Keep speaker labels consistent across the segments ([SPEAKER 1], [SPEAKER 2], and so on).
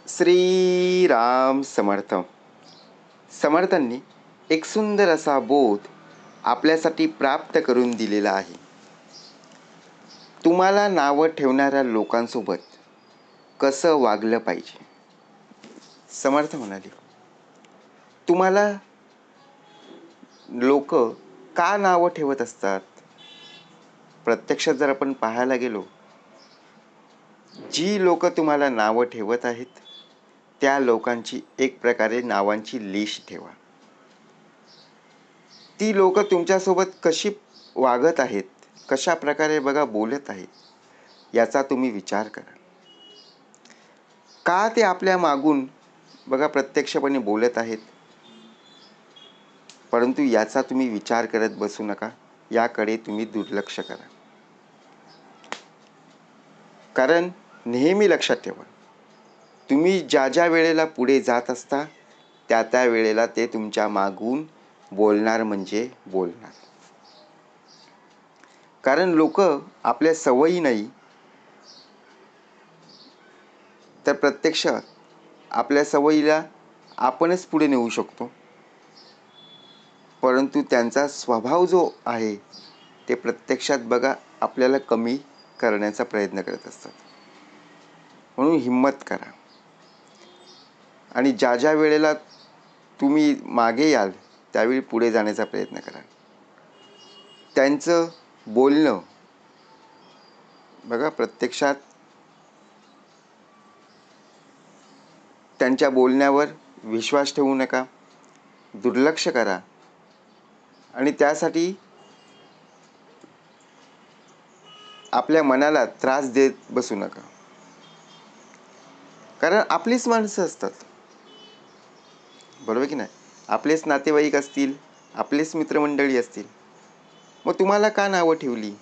[SPEAKER 1] श्रीराम समर्थ. समर्थांनी एक सुंदर असा बोध आपल्यासाठी प्राप्त करून दिलेला आहे. तुम्हाला नावं ठेवणाऱ्या लोकांसोबत कसं वागलं पाहिजे. समर्थ म्हणाले, तुम्हाला लोक का नावं ठेवत असतात. प्रत्यक्षात जर आपण पाहायला गेलो, जी लोक तुम्हाला नावं ठेवत आहेत त्या लोकांची एक प्रकारे नावांची लिस्ट ठेवा. ती लोक तुमच्यासोबत कशी वागत आहेत, कशा प्रकारे बोलत आहेत याचा तुम्ही विचार करा. का ते आपल्या मागून प्रत्यक्षपणे बोलत आहेत, परंतु याचा तुम्ही विचार करत बसू नका. याकडे तुम्ही दुर्लक्ष करा. कारण नेहमी लक्षात ठेवा, तुम्ही ज्या वेळेला पुढे जात असता त्या वेळेला ते तुमच्या मागून बोलणार म्हणजे बोलणार. कारण लोक आपल्या सवयी नाही तर प्रत्यक्षात आपल्या सवयीला आपणच पुढे नेऊ शकतो, परंतु त्यांचा स्वभाव जो आहे ते प्रत्यक्षात आपल्याला कमी करण्याचा प्रयत्न करत असतात. म्हणून हिम्मत करा आणि ज्या वेळेला तुम्ही मागे याल त्यावेळी पुढे जाण्याचा प्रयत्न करा. त्यांचं बोलणं प्रत्यक्षात त्यांच्या बोलण्यावर विश्वास ठेवू नका, दुर्लक्ष करा आणि त्यासाठी आपल्या मनाला त्रास देत बसू नका. कारण आपलीच माणसं असतात, बरोबर की नाही. आपलेच नातेवाईक असतील, आपलेच मित्रमंडळी असतील, मग तुम्हाला का नावं ठेवली.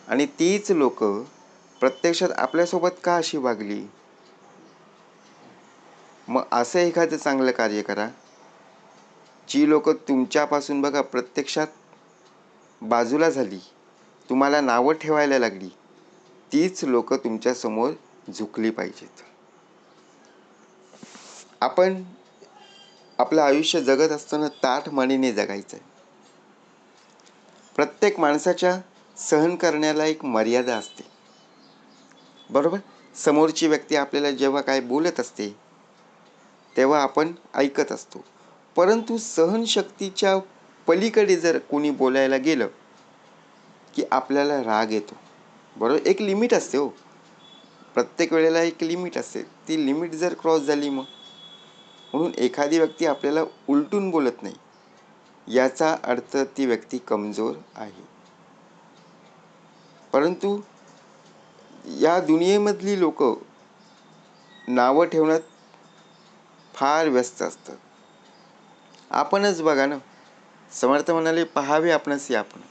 [SPEAKER 1] आणि तीच लोक प्रत्यक्षात आपल्यासोबत का अशी वागली. मग असं एखादं चांगलं कार्य करा. जी लोक तुमच्यापासून प्रत्यक्षात बाजूला झाली, तुम्हाला नावं ठेवायला लागली, तीच लोक तुमच्या समोर झुकली पाहिजेत. आपण आपलं आयुष्य जगत असताना ताठ मानेने जगायचं आहे. प्रत्येक माणसाच्या सहन करण्याला एक मर्यादा असते, बरोबर. समोरची व्यक्ती आपल्याला जेव्हा काय बोलत असते तेव्हा आपण ऐकत असतो, परंतु सहनशक्तीच्या पलीकडे जर कोणी बोलायला गेलं की आपल्याला राग येतो, बरोबर. एक लिमिट असते हो, प्रत्येक वेळेला एक लिमिट असते. ती लिमिट जर क्रॉस झाली म्हणून एखादी व्यक्ती आपल्याला उलटून बोलत नाही याचा अर्थ ती व्यक्ती कमजोर आहे. परंतु या दुनियेमधली लोक नावं ठेवण्यात फार व्यस्त असतात. आपणच बघा ना. समर्थ म्हणाले, पहावे आपणच या आपण.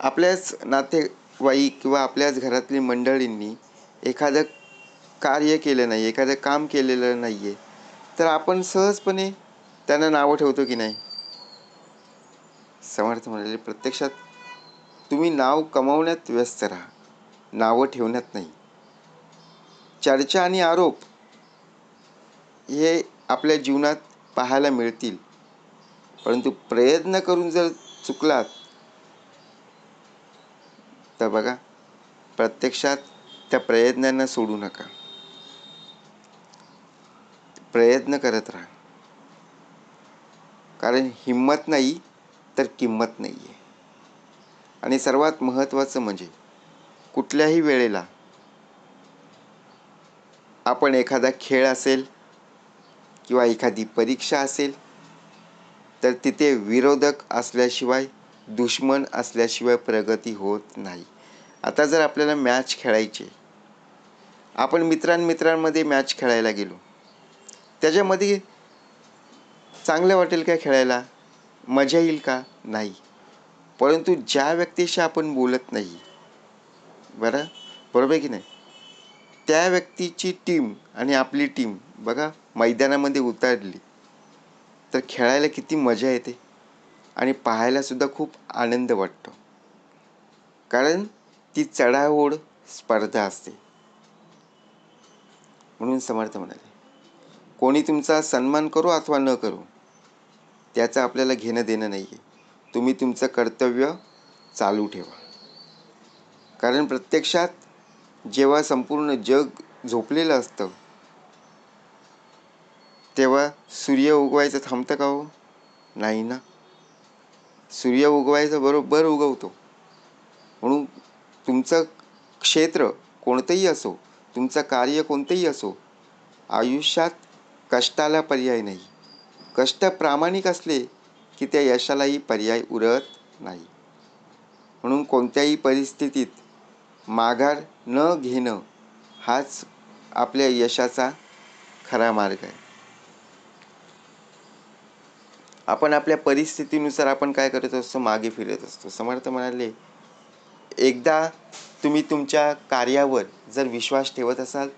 [SPEAKER 1] आपल्याच नातेवाईक किंवा आपल्याच घरातली मंडळींनी एखादं कार्य केलं नाही, एखादं काम केलेलं नाही आहे, तर आपण सहजपणे त्यांना नावं ठेवतो की नाही. समर्थ म्हणाले, प्रत्यक्षात तुम्ही नाव कमावण्यात व्यस्त राहा, नावं ठेवण्यात नाही. चर्चा आणि आरोप हे आपल्या जीवनात पाहायला मिळतील, परंतु प्रयत्न करून जर चुकलात तर प्रत्यक्षात त्या प्रयत्नांना सोडू नका, प्रयत्न करत राहा. कारण हिम्मत नाही तर किंमत नाही आहे. आणि सर्वात महत्त्वाचं म्हणजे कुठल्याही वेळेला आपण एखादा खेळ असेल किंवा एखादी परीक्षा असेल तर तिथे विरोधक असल्याशिवाय, दुश्मन असल्याशिवाय प्रगती होत नाही. आता जर आपल्याला मॅच खेळायची, आपण मित्रांमध्ये मॅच खेळायला गेलो, त्याच्यामध्ये चांगलं वाटेल का खेळायला, मजा येईल का, नाही. परंतु ज्या व्यक्तीशी आपण बोलत नाही, बरोबर की नाही, त्या व्यक्तीची टीम आणि आपली टीम मैदानामध्ये उतरली तर खेळायला किती मजा येते आणि पाहायला सुद्धा खूप आनंद वाटतो. कारण ती चढाओढ स्पर्धा असते. म्हणून समर्थ म्हणाले, कोणी तुमचा सन्मान करो अथवा न करो, त्याचं आपल्याला घेणं देणं नाही आहे. तुम्ही तुमचं कर्तव्य चालू ठेवा. कारण प्रत्यक्षात जेव्हा संपूर्ण जग झोपलेलं असतं, तेव्हा सूर्य उगवायचं थांबतं का हो? नाही ना. सूर्य उगवायचं बरोबर उगवतो. म्हणून तुमचं क्षेत्र कोणतंही असो, तुमचं कार्य कोणतंही असो, आयुष्यात कष्टाला पर्याय नाही. कष्ट प्रामाणिक असले की त्या यशालाही पर्याय उरत नाही. म्हणून कोणत्याही परिस्थितीत माघार न घेणं हाच आपल्या यशाचा खरा मार्ग आहे. आपण आपल्या परिस्थितीनुसार आपण काय करत असतो? मागे फिरत असतो. समर्थ म्हणाले, एकदा तुम्ही तुमच्या कार्यावर जर विश्वास ठेवत असाल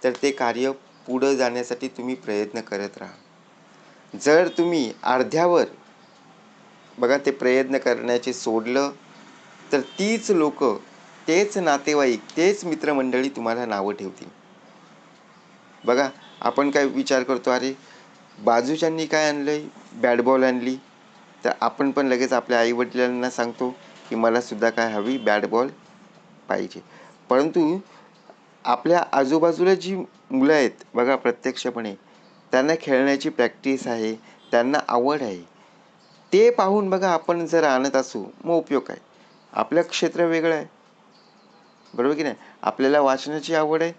[SPEAKER 1] तर ते कार्य पुढं जाण्यासाठी तुम्ही प्रयत्न करत राहा. जर तुम्ही अर्ध्यावर बघा ते प्रयत्न करण्याचे सोडलं तर तीच लोक, तेच नातेवाईक, तेच मित्रमंडळी तुम्हाला नावं ठेवतील. बघा आपण काय विचार करतो, अरे बाजूच्यांनी काय आणलंय, बॅट बॉल आणली, तर आपण पण लगेच आपल्या आईवडिलांना सांगतो की मला सुद्धा काय हवी, बॅट बॉल पाहिजे. परंतु आपल्या आजूबाजूला जी मुलं आहेत बघा, प्रत्यक्षपणे त्यांना खेळण्याची प्रॅक्टिस आहे, त्यांना आवड आहे, ते पाहून बघा आपण जर आणत असू मग उपयोग आहे. आपलं क्षेत्र वेगळं आहे, बरोबर की नाही. आपल्याला वाचनाची आवड आहे,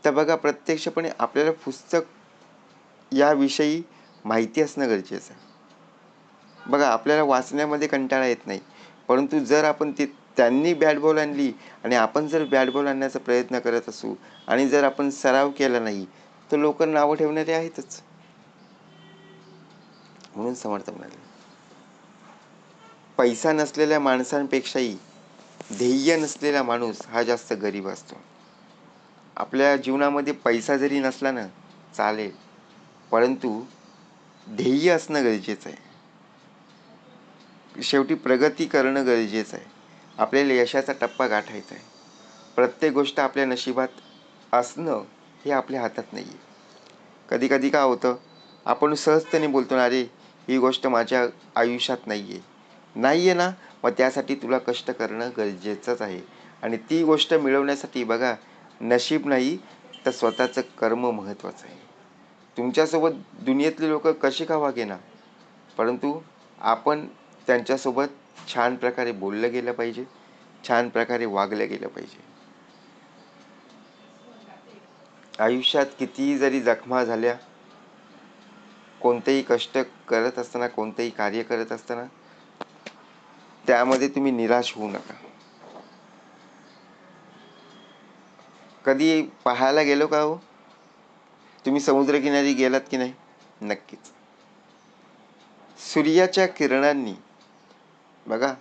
[SPEAKER 1] तर बघा प्रत्यक्षपणे आपल्याला पुस्तक याविषयी माहिती असणं गरजेचं आहे. बघा आपल्याला वाचण्यामध्ये कंटाळा येत नाही, परंतु जर आपण त्यांनी बॅट बॉल आणली आणि आपण जर बॅट बॉल आणण्याचा प्रयत्न करत असू आणि जर आपण सराव केला नाही तर लोक नावं ठेवणारे आहेतच. म्हणून समर्थ म्हणाले, पैसा नसलेल्या माणसांपेक्षाही ध्येय नसलेला माणूस हा जास्त गरीब असतो. आपल्या जीवनामध्ये पैसा जरी नसला ना चालेल, परंतु ध्येय असणं गरजेचं आहे. शेवटी प्रगती करणं गरजेचं आहे. आपल्याला यशाचा टप्पा गाठायचा आहे. प्रत्येक गोष्ट आपल्या नशिबात असणं हे आपल्या हातात नाही आहे. कधी कधी काय होतं, आपण सहजतेने बोलतो ना, अरे ही गोष्ट माझ्या आयुष्यात नाही आहे ना, मग त्यासाठी तुला कष्ट करणं गरजेचंच आहे. आणि ती गोष्ट मिळवण्यासाठी बघा नशीब नाही तर स्वतःचं कर्म महत्त्वाचं आहे. तुमच्यासोबत दुनियेतले लोक कशी का वागेना, परंतु आपण त्यांच्यासोबत छान प्रकारे बोललं गेलं पाहिजे, छान प्रकारे वागलं गेलं पाहिजे. आयुष्यात कितीही जरी जखमा झाल्या, कोणतेही कष्ट करत असताना, कोणतेही कार्य करत असताना त्यामध्ये तुम्ही निराश होऊ नका. कधी पाहायला गेलो का हो, तुम्ही समुद्रकिनारी गेलात की नाही? नक्कीच. सूर्याच्या किरणांनी बघा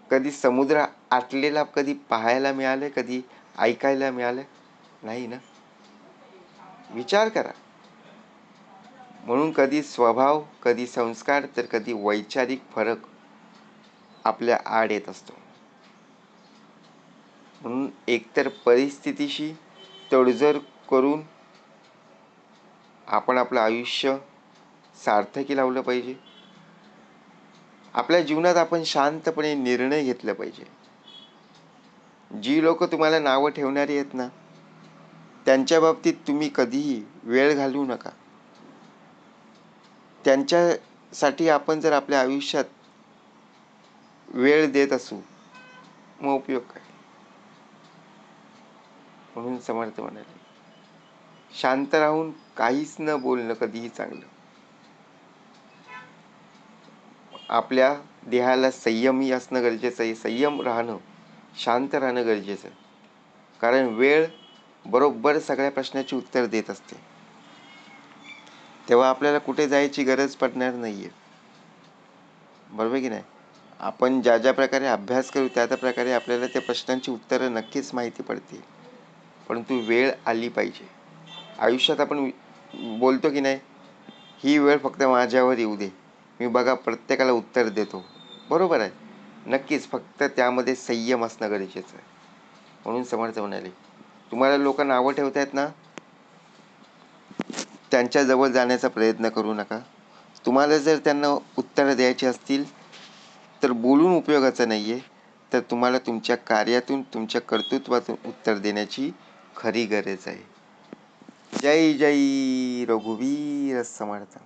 [SPEAKER 1] कधी समुद्र आटलेला कधी पाहायला मिळाले, कधी ऐकायला मिळाले नाही ना. विचार करा. म्हणून कधी स्वभाव, कधी संस्कार, तर कधी वैचारिक फरक आपल्या आड येत असतो. म्हणून एकतर परिस्थितीशी तडजोड करून आपण आपलं आयुष्य सार्थकी लावलं पाहिजे. आपल्या जीवनात आपण शांतपणे निर्णय घेतले पाहिजे. जी लोक तुम्हाला नावं ठेवणारी आहेत ना, त्यांच्या बाबतीत तुम्ही कधीही वेळ घालवू नका. त्यांच्यासाठी आपण जर आपल्या आयुष्यात वेळ देत असू मग उपयोग काय. म्हणून समर्थ म्हणाले, शांत राहून काहीच न बोलणं कधीही चांगलं. आपल्या देहाला संयमी असणं गरजेचं आहे. संयम राहणं, शांत राहणं गरजेचं आहे. कारण वेळ बरोबर सगळ्या प्रश्नाची उत्तर देत असते. तेव्हा आपल्याला कुठे जायची गरज पडणार नाहीये, बरोबर की नाही. आपण ज्या ज्या प्रकारे अभ्यास करू त्या त्या प्रकारे आपल्याला त्या प्रश्नांची उत्तरं नक्कीच माहिती पडतील. परंतु वेळ आली पाहिजे. आयुष्यात आपण बोलतो की नाही, ही वेळ फक्त माझ्यावर येऊ दे, मी बघा प्रत्येकाला उत्तर देतो. बरोबर आहे, नक्कीच. फक्त त्यामध्ये संयम असणं गरजेचं आहे. म्हणून समर्थ म्हणाले, तुम्हाला लोक नावं ठेवतायत ना, त्यांच्याजवळ जाण्याचा प्रयत्न करू नका. तुम्हाला जर त्यांना उत्तरं द्यायची असतील तर बोलून उपयोगाचं नाही आहे, तर तुम्हाला तुमच्या कार्यातून, तुमच्या कर्तृत्वातून उत्तर देण्याची खरी गरज आहे. जय जय रघुवीर समर्थ.